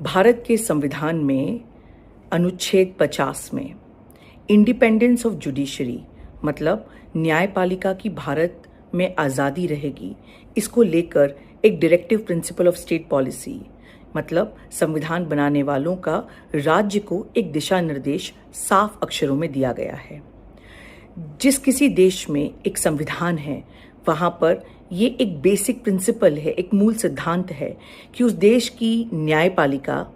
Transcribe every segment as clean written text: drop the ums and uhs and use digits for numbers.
भारत के संविधान में अनुच्छेद 50 में इंडिपेंडेंस ऑफ जुडिशरी मतलब न्यायपालिका की भारत में आज़ादी रहेगी, इसको लेकर एक directive principle of state policy मतलब संविधान बनाने वालों का राज्य को एक दिशा निर्देश साफ अक्षरों में दिया गया है। जिस किसी देश में एक संविधान है वहाँ पर ये एक बेसिक प्रिंसिपल है, एक मूल सिद्धांत है कि उस देश की न्यायपालिका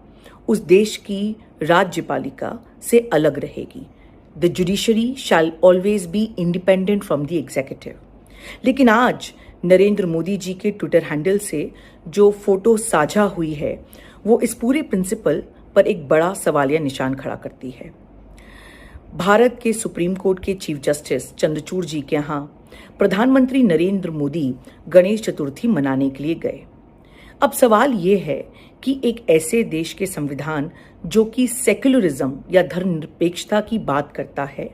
उस देश की राज्यपालिका से अलग रहेगी। The judiciary shell always be independent from the executive. लेकिन आज नरेंद्र मोदी जी के ट्विटर हैंडल से जो फोटो साझा हुई है वो इस पूरे प्रिंसिपल पर एक बड़ा सवालिया निशान खड़ा करती है। भारत के सुप्रीम कोर्ट के चीफ जस्टिस चंद्रचूड़ जी के यहाँ प्रधानमंत्री नरेंद्र मोदी गणेश चतुर्थी मनाने के लिए गए। अब सवाल ये है कि एक ऐसे देश के संविधान जो कि सेक्युलरिज्म या धर्मनिरपेक्षता की बात करता है,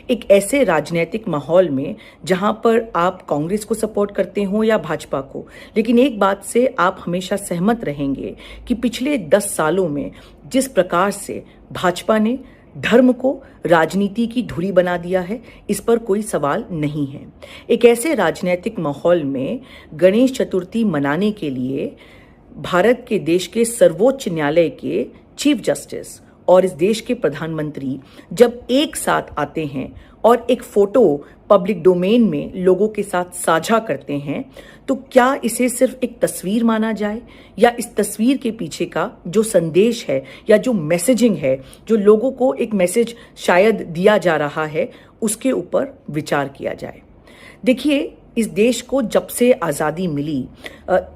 एक ऐसे राजनीतिक माहौल में जहां पर आप कांग्रेस को सपोर्ट करते हो या भाजपा को, लेकिन एक बात से आप हमेशा सहमत रहेंगे कि पिछले 10 सालों में जिस प्रकार से भाजपा ने धर्म को राजनीति की धुरी बना दिया है, इस पर कोई सवाल नहीं है। एक ऐसे राजनीतिक माहौल में गणेश चतुर्थी मनाने के लिए भारत के देश के सर्वोच्च न्यायालय के चीफ जस्टिस और इस देश के प्रधानमंत्री जब एक साथ आते हैं और एक फोटो पब्लिक डोमेन में लोगों के साथ साझा करते हैं, तो क्या इसे सिर्फ एक तस्वीर माना जाए या इस तस्वीर के पीछे का जो संदेश है या जो मैसेजिंग है, जो लोगों को एक मैसेज शायद दिया जा रहा है, उसके ऊपर विचार किया जाए। देखिए, इस देश को जब से आज़ादी मिली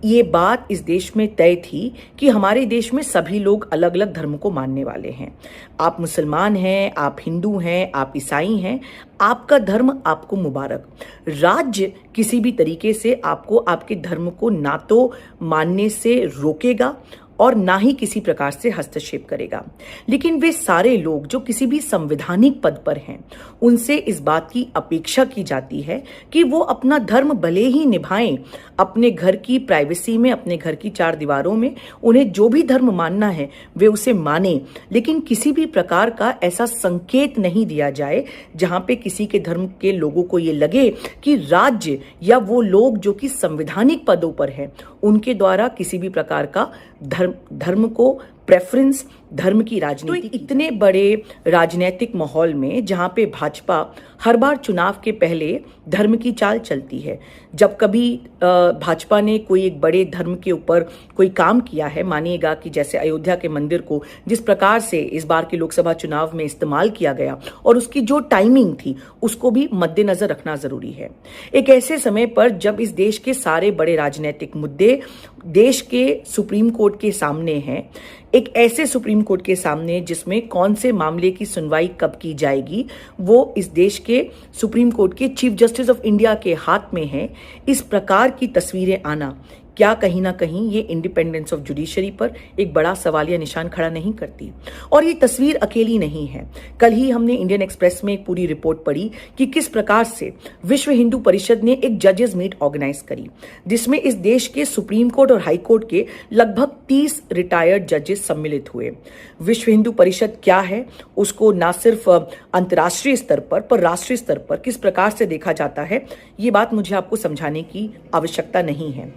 ये बात इस देश में तय थी कि हमारे देश में सभी लोग अलग अलग धर्म को मानने वाले हैं। आप मुसलमान हैं, आप हिंदू हैं, आप ईसाई हैं, आपका धर्म आपको मुबारक। राज्य किसी भी तरीके से आपको आपके धर्म को ना तो मानने से रोकेगा और ना ही किसी प्रकार से हस्तक्षेप करेगा। लेकिन वे सारे लोग जो किसी भी संवैधानिक पद पर हैं, उनसे इस बात की अपेक्षा की जाती है कि वो अपना धर्म भले ही निभाएं, अपने घर की प्राइवेसी में, अपने घर की 4 दीवारों में उन्हें जो भी धर्म मानना है वे उसे माने, लेकिन किसी भी प्रकार का ऐसा संकेत नहीं दिया जाए जहां पे किसी के धर्म के लोगों को ये लगे कि राज्य या वो लोग जो कि संवैधानिक पदों पर हैं उनके द्वारा किसी भी प्रकार का धर्म को प्रेफरेंस, धर्म की राजनीति। तो इतने बड़े राजनीतिक माहौल में जहां पे भाजपा हर बार चुनाव के पहले धर्म की चाल चलती है, जब कभी भाजपा ने कोई एक बड़े धर्म के ऊपर कोई काम किया है, मानिएगा कि जैसे अयोध्या के मंदिर को जिस प्रकार से इस बार के लोकसभा चुनाव में इस्तेमाल किया गया और उसकी जो टाइमिंग थी उसको भी मद्देनजर रखना जरूरी है। एक ऐसे समय पर जब इस देश के सारे बड़े राजनीतिक मुद्दे देश के सुप्रीम कोर्ट के सामने हैं, एक ऐसे सुप्रीम कोर्ट के सामने जिसमें कौन से मामले की सुनवाई कब की जाएगी वो इस देश के सुप्रीम कोर्ट के चीफ जस्टिस ऑफ इंडिया के हाथ में है, इस प्रकार की तस्वीरें आना क्या कहीं ना कहीं ये इंडिपेंडेंस ऑफ जुडिशरी पर एक बड़ा सवालिया निशान खड़ा नहीं करती? और ये तस्वीर अकेली नहीं है। कल ही हमने इंडियन एक्सप्रेस में एक पूरी रिपोर्ट पढ़ी कि किस प्रकार से विश्व हिंदू परिषद ने एक जजेस मीट ऑर्गेनाइज करी, जिसमें इस देश के सुप्रीम कोर्ट और हाई कोर्ट के लगभग 30 रिटायर्ड जजेस सम्मिलित हुए। विश्व हिंदू परिषद क्या है, उसको ना सिर्फ अंतर्राष्ट्रीय स्तर पर राष्ट्रीय स्तर पर किस प्रकार से देखा जाता है, ये बात मुझे आपको समझाने की आवश्यकता नहीं है।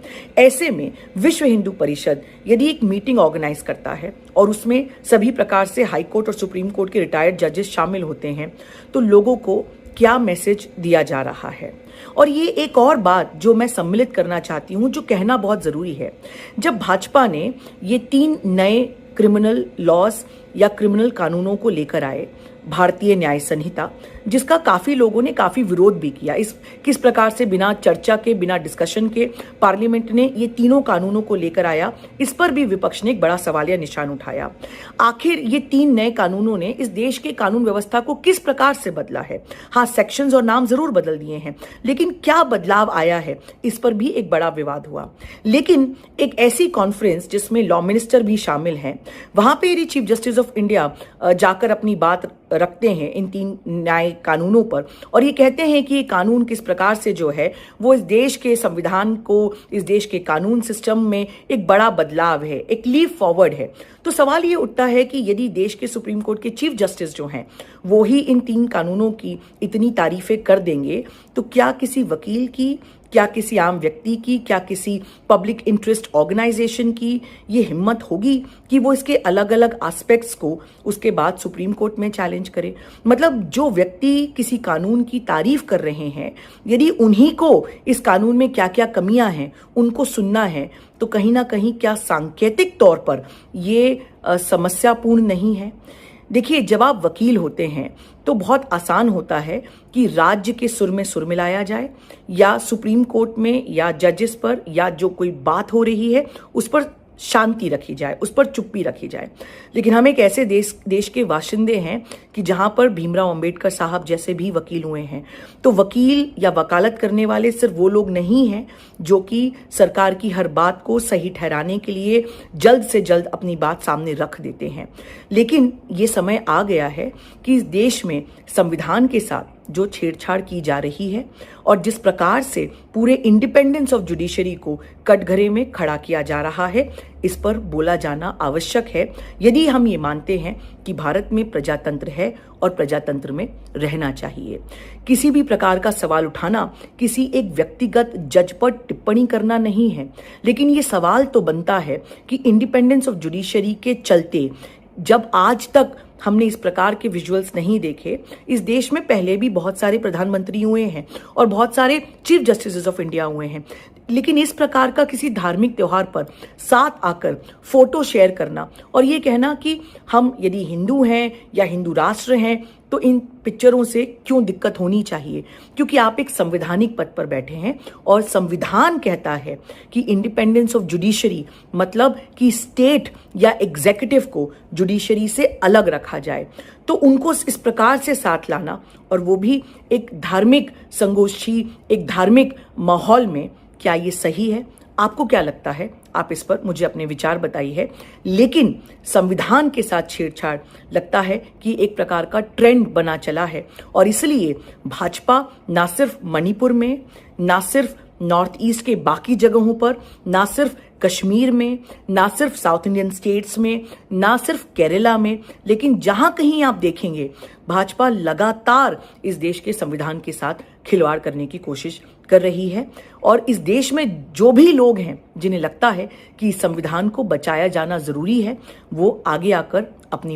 ऐसे में विश्व हिंदू परिषद यदि एक मीटिंग ऑर्गेनाइज करता है और उसमें सभी प्रकार से हाई कोर्ट और सुप्रीम कोर्ट के रिटायर्ड जजेस शामिल होते हैं, तो लोगों को क्या मैसेज दिया जा रहा है? और ये एक और बात जो मैं सम्मिलित करना चाहती हूं, जो कहना बहुत जरूरी है। जब भाजपा ने ये 3 नए क्रिमिनल लॉज या क्रिमिनल कानूनों को लेकर आए, भारतीय न्याय संहिता, जिसका काफी लोगों ने काफी विरोध भी किया, इस किस प्रकार से बिना चर्चा के, बिना डिस्कशन के पार्लियामेंट ने ये तीनों कानूनों को लेकर आया, इस पर भी विपक्ष ने एक बड़ा सवालिया निशान उठाया। आखिर ये 3 नए कानूनों ने इस देश के कानून व्यवस्था को किस प्रकार से बदला है? हाँ, सेक्शंस और नाम जरूर बदल दिए हैं, लेकिन क्या बदलाव आया है, इस पर भी एक बड़ा विवाद हुआ। लेकिन एक ऐसी कॉन्फ्रेंस जिसमें लॉ मिनिस्टर भी शामिल हैं, वहां पे यदि चीफ जस्टिस ऑफ इंडिया जाकर अपनी बात रखते हैं इन 3 न्याय कानूनों पर और ये कहते हैं कि ये कानून किस प्रकार से जो है वो इस देश के संविधान को, इस देश के कानून सिस्टम में एक बड़ा बदलाव है, एक लीप फॉरवर्ड है। तो सवाल ये उठता है कि यदि देश के सुप्रीम कोर्ट के चीफ जस्टिस जो हैं वो ही इन 3 कानूनों की इतनी तारीफें कर देंगे, तो क्या किसी वकील की, क्या किसी आम व्यक्ति की, क्या किसी पब्लिक इंटरेस्ट ऑर्गेनाइजेशन की ये हिम्मत होगी कि वो इसके अलग अलग एस्पेक्ट्स को उसके बाद सुप्रीम कोर्ट में चैलेंज करे? मतलब जो व्यक्ति किसी कानून की तारीफ कर रहे हैं, यदि उन्हीं को इस कानून में क्या क्या कमियां हैं उनको सुनना है, तो कहीं ना कहीं क्या सांकेतिक तौर पर ये समस्यापूर्ण नहीं है? देखिए, जब आप वकील होते हैं तो बहुत आसान होता है कि राज्य के सुर में सुर मिलाया जाए, या सुप्रीम कोर्ट में या जजेस पर या जो कोई बात हो रही है उस पर शांति रखी जाए, उस पर चुप्पी रखी जाए। लेकिन हम एक ऐसे देश के वाशिंदे हैं कि जहां पर भीमराव अंबेडकर साहब जैसे भी वकील हुए हैं। तो वकील या वकालत करने वाले सिर्फ वो लोग नहीं हैं जो कि सरकार की हर बात को सही ठहराने के लिए जल्द से जल्द अपनी बात सामने रख देते हैं। लेकिन ये समय आ गया है कि इस देश में संविधान के साथ जो छेड़छाड़ की जा रही है और जिस प्रकार से पूरे इंडिपेंडेंस ऑफ जुडिशरी को कटघरे में खड़ा किया जा रहा है, इस पर बोला जाना आवश्यक है यदि हम ये मानते हैं कि भारत में प्रजातंत्र है और प्रजातंत्र में रहना चाहिए। किसी भी प्रकार का सवाल उठाना किसी एक व्यक्तिगत जज पर टिप्पणी करना नहीं है, लेकिन ये सवाल तो बनता है कि इंडिपेंडेंस ऑफ जुडिशरी के चलते जब आज तक हमने इस प्रकार के विजुअल्स नहीं देखे, इस देश में पहले भी बहुत सारे प्रधानमंत्री हुए हैं और बहुत सारे चीफ जस्टिस ऑफ इंडिया हुए हैं, लेकिन इस प्रकार का किसी धार्मिक त्योहार पर साथ आकर फोटो शेयर करना और ये कहना कि हम यदि हिंदू हैं या हिंदू राष्ट्र हैं तो इन पिक्चरों से क्यों दिक्कत होनी चाहिए, क्योंकि आप एक संवैधानिक पद पर बैठे हैं और संविधान कहता है कि इंडिपेंडेंस ऑफ जुडिशरी मतलब कि स्टेट या एग्जीक्यूटिव को जुडिशरी से अलग रखा जाए। तो उनको इस प्रकार से साथ लाना और वो भी एक धार्मिक संगोष्ठी, एक धार्मिक माहौल में, क्या ये सही है? आपको क्या लगता है? आप इस पर मुझे अपने विचार बताइए। लेकिन संविधान के साथ छेड़छाड़ लगता है कि एक प्रकार का ट्रेंड बना चला है और इसलिए भाजपा ना सिर्फ मणिपुर में, ना सिर्फ नॉर्थ ईस्ट के बाकी जगहों पर, ना सिर्फ कश्मीर में, ना सिर्फ साउथ इंडियन स्टेट्स में, ना सिर्फ केरला में, लेकिन जहां कहीं आप देखेंगे भाजपा लगातार इस देश के संविधान के साथ खिलवाड़ करने की कोशिश कर रही है। और इस देश में जो भी लोग हैं जिन्हें लगता है कि संविधान को बचाया जाना जरूरी है, वो आगे आकर अपनी